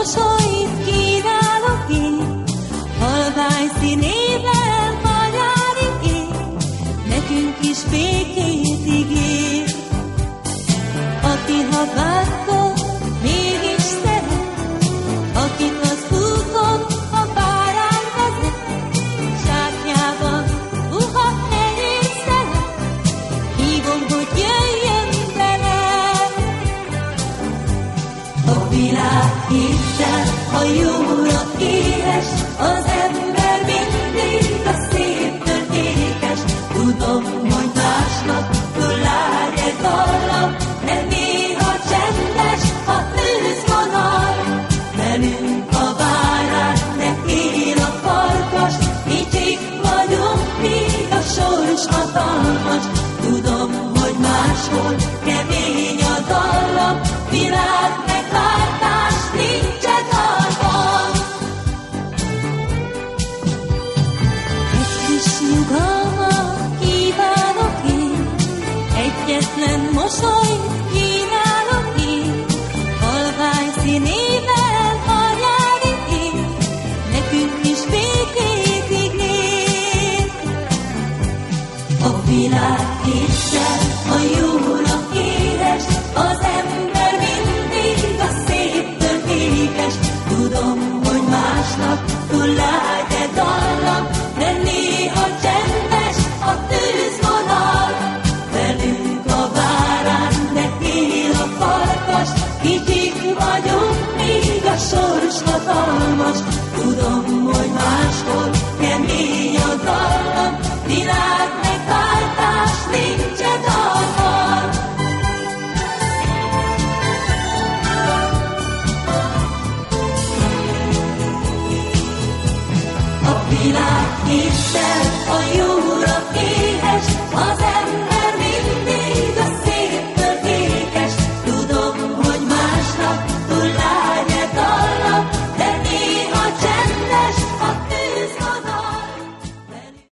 mosolyt kínálok én, halvány színében a nyári év, nekünk is békét ígér. Aki ha vágyta, mégis szeret, akit az úton a bárány vezet, zsákjában puha nehéz szelet, hívom, hogy jöjjön bele. A világ hittel, a jóra éhes, az ember mindig a széptől ékes. Tudom, hogy másnak föláll egy dallam, de néha csendes a tűzvonal. Velünk a bárány, de él a farkas, kicsik vagyunk, míg a sors hatalmas. Tudom, hogy máshol kemény a dallam, világ megváltás nincs a dalban. Egy kis nyugalmat kívánok én, egyetlen mosolyt kínálok én, halvány színében a nyári év, nekünk is békét ígér. A világ hittel, a jóra éhes, az ember mindig a széptől ékes. Tudom, hogy másnak tullágy egy dallam, de néha csendes a tűzvonal. Velünk a bárány, de él a farkas, kicsik vagyunk, míg a sors hatalmas. Tudom, hogy máshol kemény a dallam, világ megváltás nincs a dalban. A világ hittel, a jóra él,